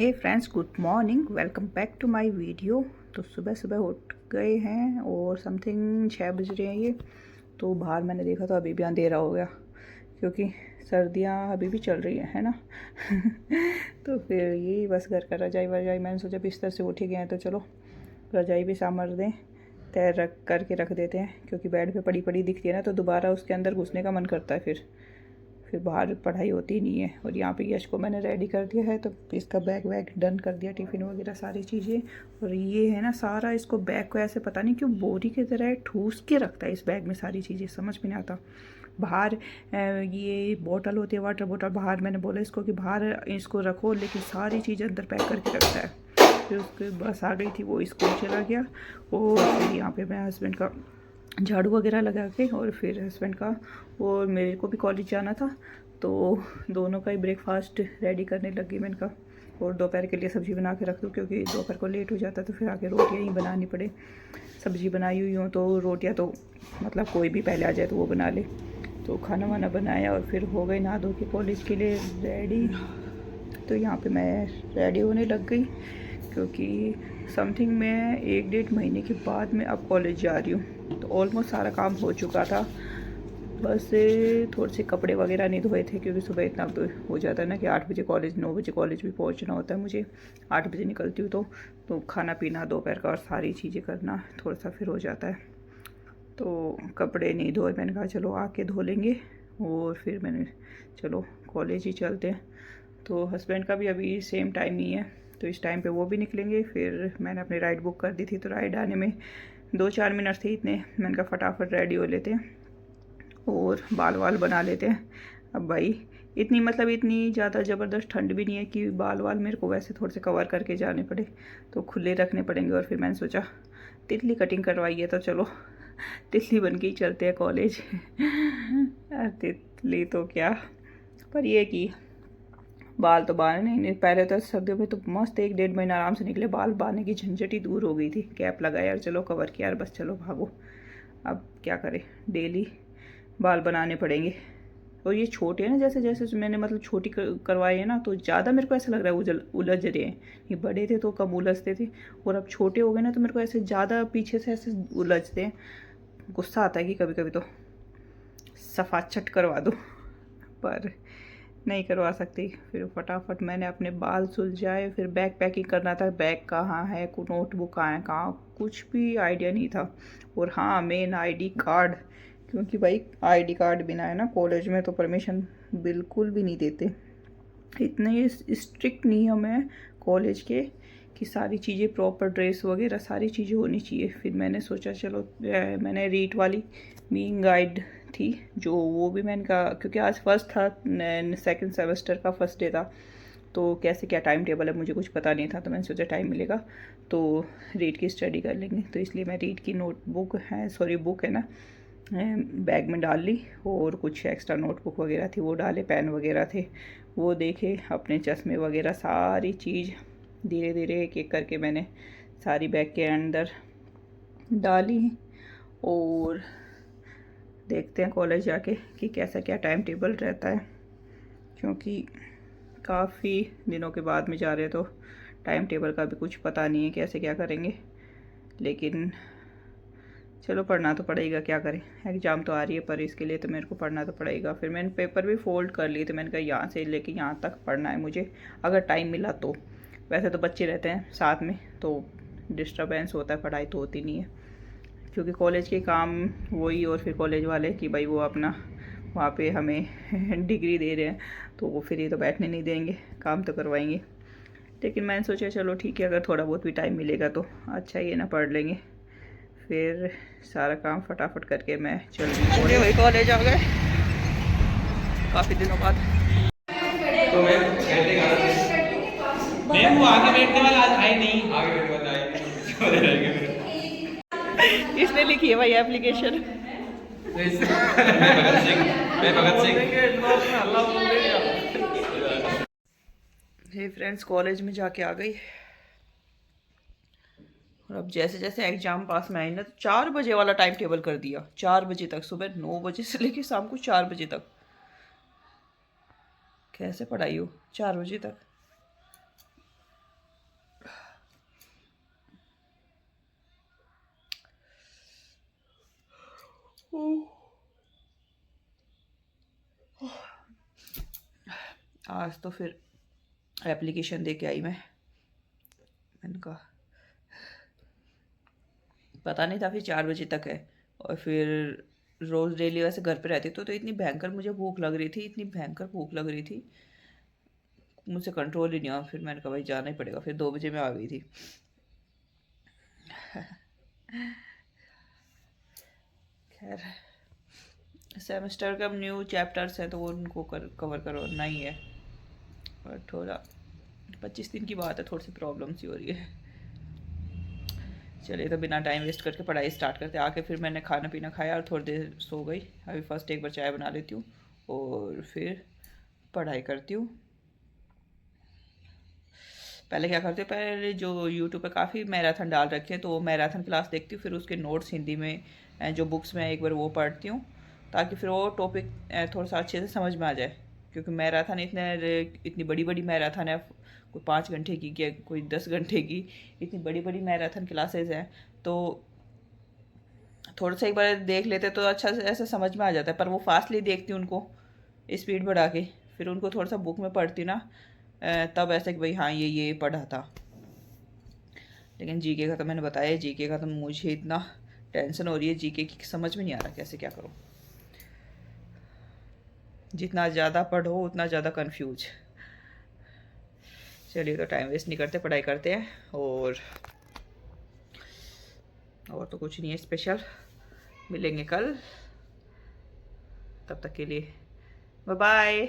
Hey friends, good morning, welcome back to my video. तो सुबह सुबह उठ गए हैं और समथिंग 6 बज रहे हैं ये। तो बाहर मैंने देखा तो अभी भी अंधेरा हो गया क्योंकि सर्दियां अभी भी चल रही हैं, है ना। तो फिर यही बस घर का रजाई वजाई मैंने सोचा बिस्तर से उठ ही गए हैं तो चलो रजाई भी सामर दें, तैर रख देते हैं क्योंकि बेड पे पड़ी पड़ी दिखती है ना तो दोबारा उसके अंदर घुसने का मन करता है। फिर बाहर पढ़ाई होती नहीं है। और यहाँ पे यश को मैंने रेडी कर दिया है तो इसका बैग वैग डन कर दिया, टिफ़िन वगैरह सारी चीज़ें। और ये है ना सारा इसको बैग को ऐसे पता नहीं क्यों बोरी की तरह ठूस के रखता है इस बैग में सारी चीज़ें, समझ में नहीं आता। बाहर ये बोतल होती है वाटर बोतल, बाहर मैंने बोला इसको कि बाहर इसको रखो, लेकिन सारी चीज़ें अंदर पैक करके रखता है। फिर उसके बस आ गई थी, वो स्कूल चला गया। और फिर यहाँ पे मैं हस्बैंड का झाड़ू वगैरह लगा के और फिर हस्बैंड का और मेरे को भी कॉलेज जाना था तो दोनों का ही ब्रेकफास्ट रेडी करने लग गई मैंने कहा। और दोपहर के लिए सब्ज़ी बना के रख दूँ क्योंकि दोपहर को लेट हो जाता तो फिर आके रोटियाँ ही बनानी पड़े। सब्ज़ी बनाई हुई हो तो रोटियाँ तो मतलब कोई भी पहले आ जाए तो वो बना ले। तो खाना वाना बनाया और फिर हो गए नहा धो के कॉलेज के लिए रेडी। तो यहाँ पे मैं रेडी होने लग गई क्योंकि समथिंग मैं 1-1.5 महीने के बाद मैं अब कॉलेज जा रही हूँ। तो ऑलमोस्ट सारा काम हो चुका था, बस थोड़े से कपड़े वगैरह नहीं धोए थे क्योंकि सुबह इतना तो हो जाता है ना कि 8 बजे कॉलेज 9 बजे कॉलेज भी पहुँचना होता है मुझे। 8 बजे निकलती हूँ तो खाना पीना दोपहर का और सारी चीज़ें करना थोड़ा सा फिर हो जाता है। तो कपड़े नहीं धोए, मैंने कहा चलो आके धो लेंगे। और फिर मैंने चलो कॉलेज ही चलते हैं। तो हस्बैंड का भी अभी सेम टाइम ही है तो इस टाइम पे वो भी निकलेंगे। फिर मैंने अपनी राइड बुक कर दी थी तो राइड आने में 2-4 मिनट थे इतने, मैंने कहा फटाफट रेडी हो लेते हैं और बाल वाल बना लेते हैं। अब भाई इतनी ज़्यादा ज़बरदस्त ठंड भी नहीं है कि बाल वाल मेरे को वैसे थोड़े से कवर करके जाने पड़े, तो खुले रखने पड़ेंगे। और फिर मैंने सोचा तितली कटिंग करवाई है तो चलो तितली बन के ही चलते हैं कॉलेज। तितली तो क्या, पर ये कि बाल तो बांधने नहीं, पहले तो सर्दियों में तो मस्त 1-1.5 महीना आराम से निकले, बाल बांधने की झंझट ही दूर हो गई थी। कैप लगाया यार, चलो कवर किया यार, बस चलो भागो। अब क्या करें, डेली बाल बनाने पड़ेंगे। और ये छोटे हैं ना, जैसे जैसे मैंने मतलब छोटी करवाई है ना तो ज़्यादा मेरे को ऐसा लग रहा है उलझ रहे हैं। ये बड़े थे तो कम उलझते थे और अब छोटे हो गए ना तो मेरे को ऐसे ज़्यादा पीछे से ऐसे उलझते हैं। गुस्सा आता है कि कभी कभी तो सफाचट करवा दो, पर नहीं करवा सकती। फिर फटाफट मैंने अपने बाल सुलझाए, फिर बैग पैकिंग करना था। बैग कहाँ है, नोटबुक कहाँ है, कहाँ, कुछ भी आइडिया नहीं था। और हाँ, मेन आईडी कार्ड, क्योंकि भाई आईडी कार्ड बिना है ना कॉलेज में तो परमिशन बिल्कुल भी नहीं देते। इतने स्ट्रिक्ट नियम है कॉलेज के कि सारी चीज़ें प्रॉपर, ड्रेस वगैरह सारी चीज़ें होनी चाहिए। फिर मैंने सोचा चलो मैंने रीट वाली मीन गाइड थी जो वो भी मैंने कहा क्योंकि आज फर्स्ट था, सेकंड सेमेस्टर का फर्स्ट डे था तो कैसे क्या टाइम टेबल है मुझे कुछ पता नहीं था। तो मैंने सोचा टाइम मिलेगा तो रीड की स्टडी कर लेंगे, तो इसलिए मैं रीड की नोटबुक है, सॉरी बुक है ना, बैग में डाल ली। और कुछ एक्स्ट्रा नोटबुक वगैरह थी वो डाले, पेन वगैरह थे वो देखे, अपने चश्मे वगैरह सारी चीज़ धीरे धीरे एक एक करके मैंने सारी बैग के अंदर डाली। और देखते हैं कॉलेज जाके कि कैसा क्या टाइम टेबल रहता है, क्योंकि काफ़ी दिनों के बाद में जा रहे हैं तो टाइम टेबल का भी कुछ पता नहीं है कैसे क्या करेंगे। लेकिन चलो पढ़ना तो पड़ेगा, क्या करें, एग्ज़ाम तो आ रही है पर इसके लिए तो मेरे को पढ़ना तो पड़ेगा। फिर मैंने पेपर भी फोल्ड कर लिए थे, मैंने कहा यहाँ से लेके यहाँ तक पढ़ना है मुझे अगर टाइम मिला तो। वैसे तो बच्चे रहते हैं साथ में तो डिस्टर्बेंस होता है, पढ़ाई तो होती नहीं है क्योंकि कॉलेज के काम वही, और फिर कॉलेज वाले कि भाई वो अपना वहाँ पे हमें डिग्री दे रहे हैं तो वो फिर ये तो बैठने नहीं देंगे, काम तो करवाएंगे। लेकिन मैंने सोचा चलो ठीक है, अगर थोड़ा बहुत भी टाइम मिलेगा तो अच्छा ही है ना, पढ़ लेंगे। फिर सारा काम फटाफट करके मैं चल रही वही कॉलेज आ गए काफ़ी दिनों बाद। तो मैम वो आगे बैठने वाला आज आई नहीं, आगे बैठने वाला आई नहीं, छोड़े रह गए। इसने लिखी है भाई एप्लीकेशन। मैं भगत सिंह। हे फ्रेंड्स, कॉलेज में जाके आ गई और अब जैसे जैसे एग्ज़ाम पास में आई ना तो 4 बजे वाला टाइम टेबल कर दिया। 4 बजे तक, सुबह 9 बजे से लेके शाम को 4 बजे तक। कैसे पढ़ाई हो 4 बजे तक। आज तो फिर एप्लीकेशन दे के आई मैंने कहा पता नहीं था फिर 4 बजे तक है। और फिर रोज़ डेली वैसे घर पे रहती तो इतनी भयंकर मुझे भूख लग रही थी, इतनी भयंकर भूख लग रही थी, मुझसे कंट्रोल ही नहीं हुआ। फिर मैंने कहा भाई जाना ही पड़ेगा। फिर 2 बजे मैं आ गई थी। खैर सेमेस्टर का न्यू चैप्टर्स हैं तो वो उनको कवर करना ही है। और थोड़ा 25 दिन की बात है, थोड़ी सी प्रॉब्लम सी हो रही है। चलिए तो बिना टाइम वेस्ट करके पढ़ाई स्टार्ट करते। आके फिर मैंने खाना पीना खाया और थोड़ी देर सो गई। अभी फर्स्ट एक बार चाय बना लेती हूँ और फिर पढ़ाई करती हूँ। पहले क्या करती हूँ, पहले जो यूट्यूब पे काफ़ी मैराथन डाल रखे हैं तो वो मैराथन क्लास देखती हूँ। फिर उसके नोट्स हिंदी में जो बुक्स में एक बार वो पढ़ती हूँ ताकि फिर वो टॉपिक थोड़ा सा अच्छे से समझ में आ जाए। क्योंकि मैराथन इतनी बड़ी बड़ी मैराथन है, कोई 5 घंटे की क्या कोई 10 घंटे की, इतनी बड़ी बड़ी मैराथन क्लासेज हैं। तो थोड़ा सा एक बार देख लेते तो अच्छा से ऐसा समझ में आ जाता है। पर वो फास्टली देखती हूँ उनको स्पीड बढ़ा के, फिर उनको थोड़ा सा बुक में पढ़ती ना तब ऐसा कि भाई हाँ ये पढ़ा था। लेकिन जीके का तो मैंने बताया, जीके का तो मुझे इतना टेंशन हो रही है, जीके की समझ में नहीं आ रहा कैसे क्या करूँ। जितना ज़्यादा पढ़ो उतना ज़्यादा कंफ्यूज। चलिए तो टाइम वेस्ट नहीं करते, पढ़ाई करते हैं। और तो कुछ नहीं है स्पेशल। मिलेंगे कल, तब तक के लिए बाय बाय।